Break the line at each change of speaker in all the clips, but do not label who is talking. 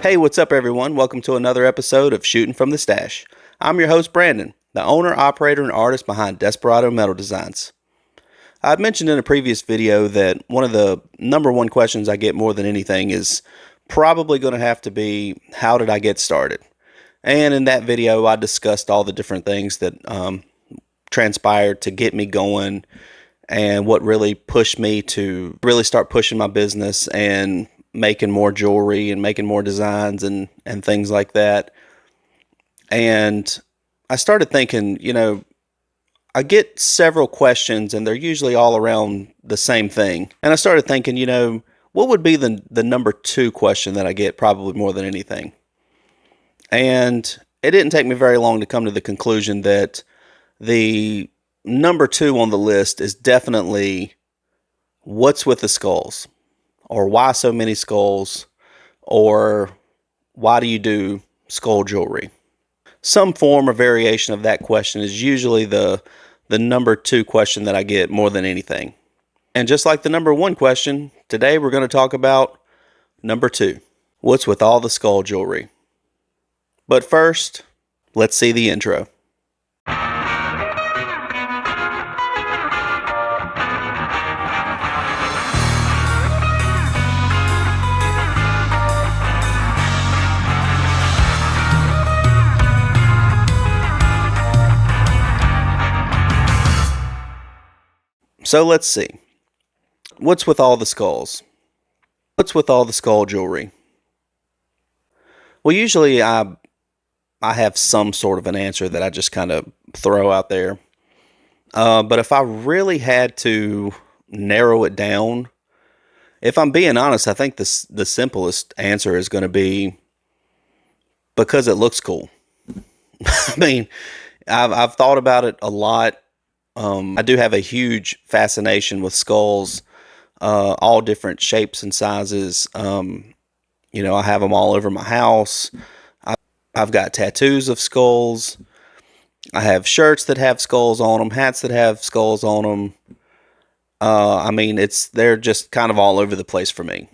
Hey, what's up, everyone? Welcome to another episode of Shootin' from the Stache. I'm your host, Brandon, the owner, operator, and artist behind Desperado Metal Designs. I've mentioned in a previous video that one of the number one questions I get more than anything is probably going to have to be, how did I get started? And in that video, I discussed all the different things that transpired to get me going and what really pushed me to really start pushing my business and making more jewelry and making more designs and things like that. And I started thinking, I get several questions and they're usually all around the same thing. And I started thinking, what would be the number two question that I get probably more than anything? And it didn't take me very long to come to the conclusion that the number two on the list is definitely, what's with the skulls? Or why so many skulls? Or why do you do skull jewelry? Some form or variation of that question is usually the number two question that I get more than anything. And just like the number one question, today we're going to talk about number two. What's with all the skull jewelry? But first, let's see the intro. So let's see. What's with all the skulls? What's with all the skull jewelry? Well, usually I have some sort of an answer that I just kind of throw out there. But if I really had to narrow it down, if I'm being honest, I think the simplest answer is going to be because it looks cool. I mean, I've thought about it a lot. I do have a huge fascination with skulls, all different shapes and sizes. I have them all over my house. I've got tattoos of skulls. I have shirts that have skulls on them, hats that have skulls on them. They're just kind of all over the place for me.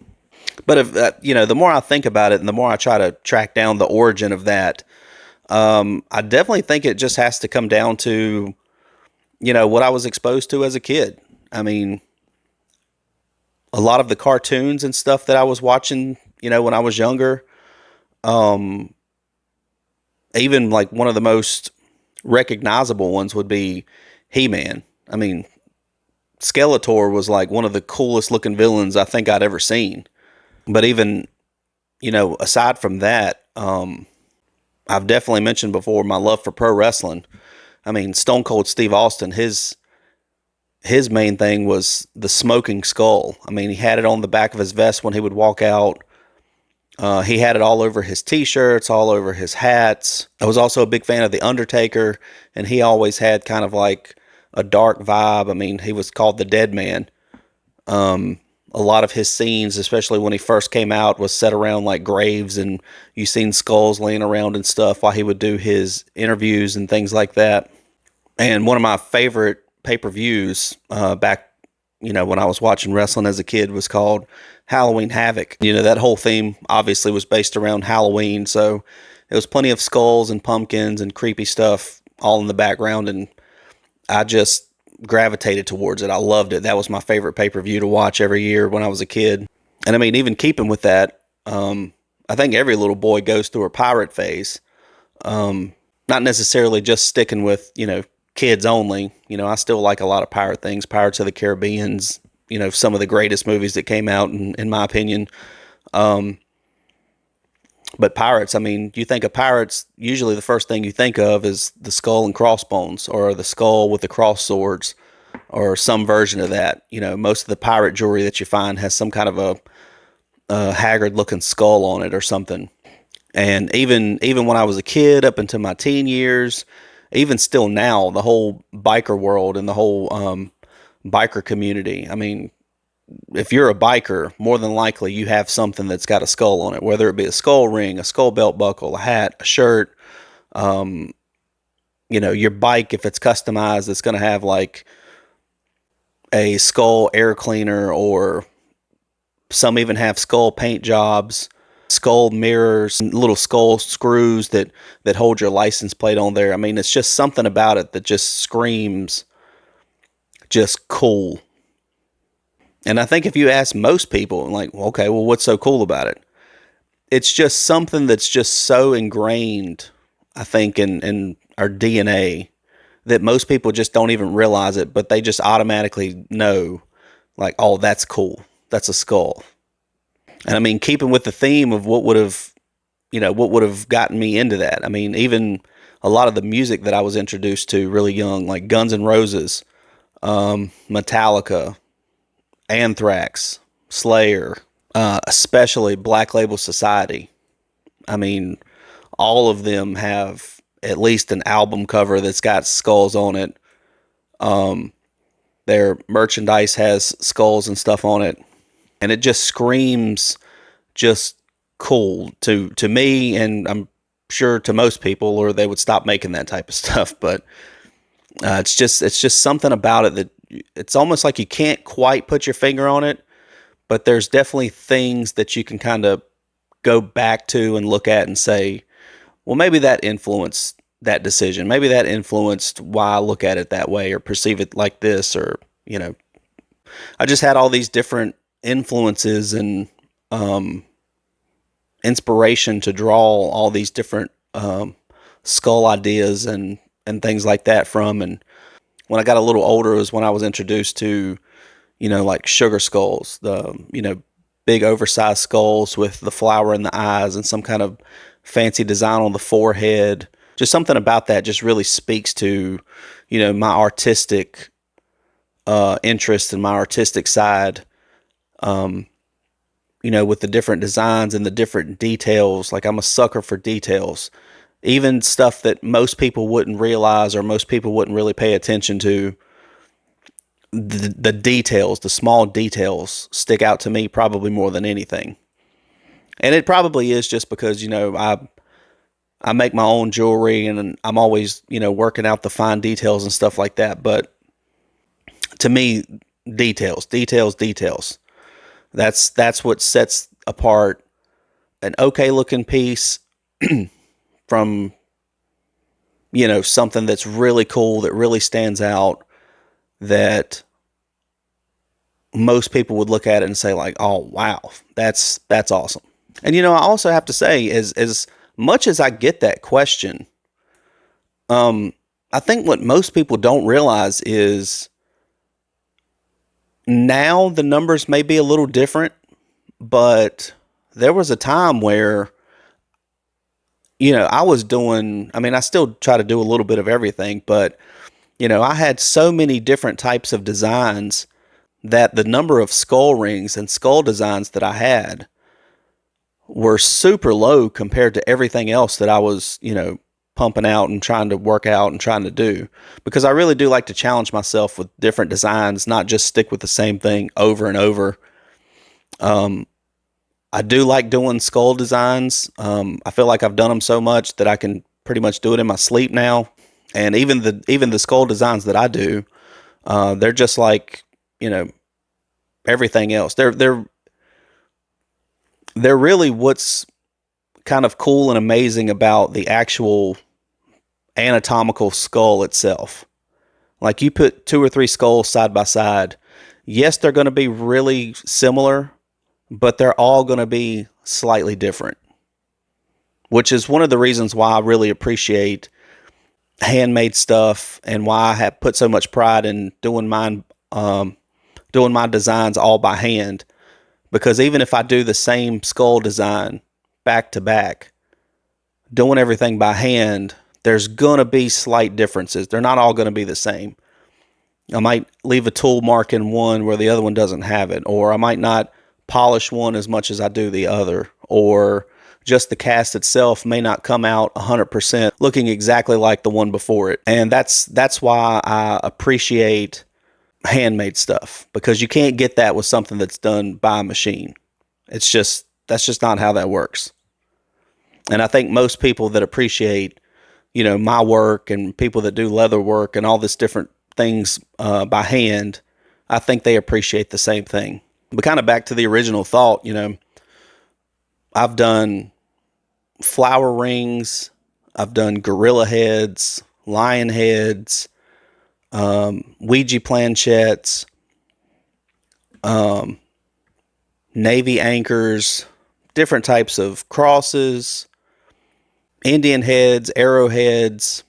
But if the more I think about it and the more I try to track down the origin of that, I definitely think it just has to come down to what I was exposed to as a kid. I mean, a lot of the cartoons and stuff that I was watching, when I was younger, even like one of the most recognizable ones would be He-Man. I mean, Skeletor was like one of the coolest looking villains I think I'd ever seen. But even, aside from that, I've definitely mentioned before my love for pro wrestling. I mean, Stone Cold Steve Austin, his main thing was the smoking skull. I mean, he had it on the back of his vest when he would walk out. He had it all over his t-shirts, all over his hats. I was also a big fan of The Undertaker, and he always had kind of like a dark vibe. I mean, he was called the Dead Man. A lot of his scenes, especially when he first came out, was set around like graves, and you seen skulls laying around and stuff while he would do his interviews and things like that. And one of my favorite pay-per-views back, when I was watching wrestling as a kid was called Halloween Havoc. That whole theme obviously was based around Halloween, so it was plenty of skulls and pumpkins and creepy stuff all in the background, and I just gravitated towards it. I loved it. That was my favorite pay-per-view to watch every year when I was a kid. And I mean, even keeping with that, I think every little boy goes through a pirate phase. Not necessarily just sticking with, kids only. I still like a lot of pirate things. Pirates of the Caribbean's, some of the greatest movies that came out in my opinion. But pirates, I mean, you think of pirates, usually the first thing you think of is the skull and crossbones, or the skull with the cross swords, or some version of that. Most of the pirate jewelry that you find has some kind of a haggard-looking skull on it or something. And even when I was a kid, up into my teen years, even still now, the whole biker world and the whole biker community, I mean, if you're a biker, more than likely you have something that's got a skull on it, whether it be a skull ring, a skull belt buckle, a hat, a shirt. Your bike, if it's customized, it's going to have like a skull air cleaner, or some even have skull paint jobs. skull mirrors, little skull screws that hold your license plate on there. I mean, it's just something about it that just screams just cool. And I think if you ask most people, like, okay, well, what's so cool about it? It's just something that's just so ingrained, I think, in our DNA that most people just don't even realize it, but they just automatically know, like, oh, that's cool. That's a skull. And I mean, keeping with the theme of what would have gotten me into that. I mean, even a lot of the music that I was introduced to really young, like Guns N' Roses, Metallica, Anthrax, Slayer, especially Black Label Society. I mean, all of them have at least an album cover that's got skulls on it. Their merchandise has skulls and stuff on it, and it just screams just cool to me, and I'm sure to most people, or they would stop making that type of stuff. But it's just something about it that it's almost like you can't quite put your finger on it, but there's definitely things that you can kind of go back to and look at and say, well, maybe that influenced that decision. Maybe that influenced why I look at it that way or perceive it like this, or, I just had all these different influences and inspiration to draw all these different skull ideas and things like that from. And when I got a little older was when I was introduced to, like sugar skulls, the, big oversized skulls with the flower in the eyes and some kind of fancy design on the forehead. Just something about that just really speaks to, my artistic interest and my artistic side. With the different designs and the different details. Like, I'm a sucker for details. Even stuff that most people wouldn't realize or most people wouldn't really pay attention to. The details, the small details, stick out to me probably more than anything. And it probably is just because, I make my own jewelry and I'm always, working out the fine details and stuff like that. But to me, details. That's what sets apart an okay looking piece from, something that's really cool, that really stands out, that most people would look at it and say, like, oh, wow, that's awesome. And, I also have to say, as much as I get that question, I think what most people don't realize is now the numbers may be a little different, but there was a time where, I was doing, I still try to do a little bit of everything, but, I had so many different types of designs that the number of skull rings and skull designs that I had were super low compared to everything else that I was, pumping out and trying to work out and trying to do. Because I really do like to challenge myself with different designs, not just stick with the same thing over and over. I do like doing skull designs. I feel like I've done them so much that I can pretty much do it in my sleep now. And even the skull designs that I do, they're just like, everything else. They're really what's kind of cool and amazing about the actual anatomical skull itself. Like, you put 2 or 3 skulls side by side. Yes, they're going to be really similar, but they're all going to be slightly different, which is one of the reasons why I really appreciate handmade stuff and why I have put so much pride in doing mine, doing my designs all by hand. Because even if I do the same skull design back to back, doing everything by hand, there's going to be slight differences. They're not all going to be the same. I might leave a tool mark in one where the other one doesn't have it, or I might not polish one as much as I do the other, or just the cast itself may not come out 100% looking exactly like the one before it. And that's why I appreciate handmade stuff, because you can't get that with something that's done by a machine. That's just not how that works. And I think most people that appreciate, my work, and people that do leather work and all this different things by hand, I think they appreciate the same thing. But kind of back to the original thought, I've done flower rings. I've done gorilla heads, lion heads, Ouija planchettes, navy anchors, different types of crosses, Indian heads, arrowheads.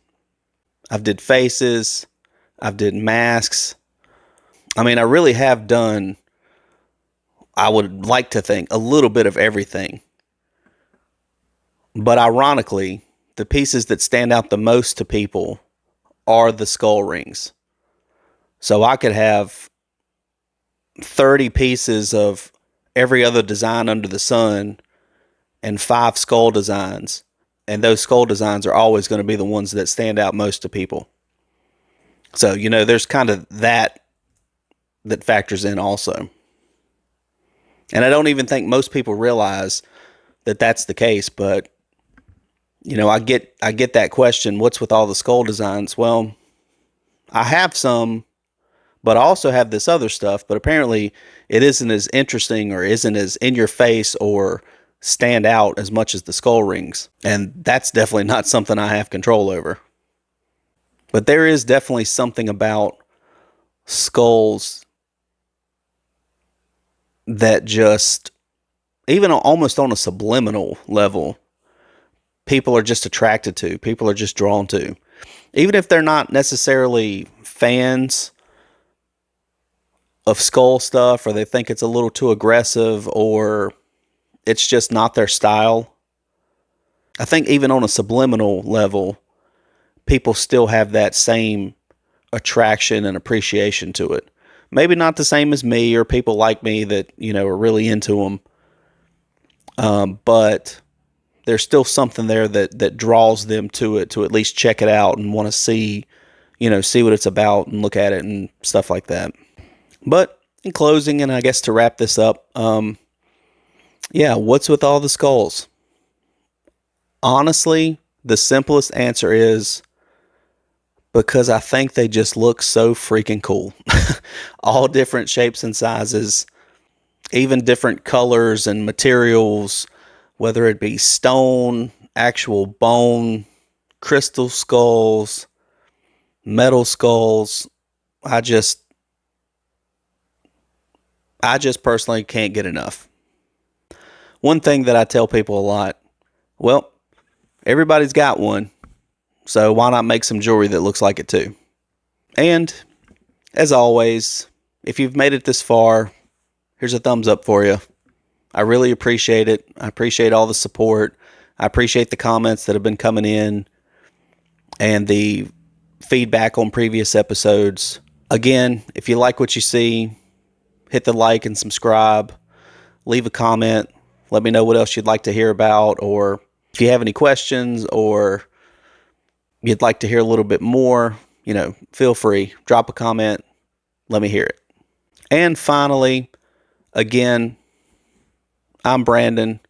I've did faces. I've did masks. I mean, I really have done, I would like to think, a little bit of everything. But ironically, the pieces that stand out the most to people are the skull rings. So I could have 30 pieces of every other design under the sun and 5 skull designs. And those skull designs are always going to be the ones that stand out most to people. So, there's kind of that factors in also. And I don't even think most people realize that that's the case, but I get that question, what's with all the skull designs? Well, I have some, but I also have this other stuff, but apparently it isn't as interesting or isn't as in your face or stand out as much as the skull rings. And that's definitely not something I have control over. But there is definitely something about skulls that just, even almost on a subliminal level, people are just attracted to, people are just drawn to. Even if they're not necessarily fans of skull stuff, or they think it's a little too aggressive, or it's just not their style. I think even on a subliminal level, people still have that same attraction and appreciation to it. Maybe not the same as me or people like me that, are really into them. But there's still something there that draws them to it, to at least check it out and want to see what it's about and look at it and stuff like that. But in closing, and I guess to wrap this up, what's with all the skulls? Honestly, the simplest answer is because I think they just look so freaking cool. All different shapes and sizes, even different colors and materials, whether it be stone, actual bone, crystal skulls, metal skulls. I just personally can't get enough. One thing that I tell people a lot, well, everybody's got one, so why not make some jewelry that looks like it too? And as always, if you've made it this far, here's a thumbs up for you. I really appreciate it. I appreciate all the support. I appreciate the comments that have been coming in and the feedback on previous episodes. Again, if you like what you see, hit the like and subscribe. Leave a comment. Let me know what else you'd like to hear about, or if you have any questions or you'd like to hear a little bit more, feel free. Drop a comment. Let me hear it. And finally, again, I'm Brandon,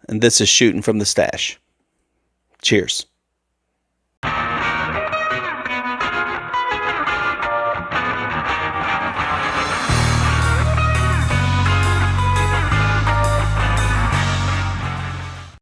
and this is Shootin' from the Stache. Cheers.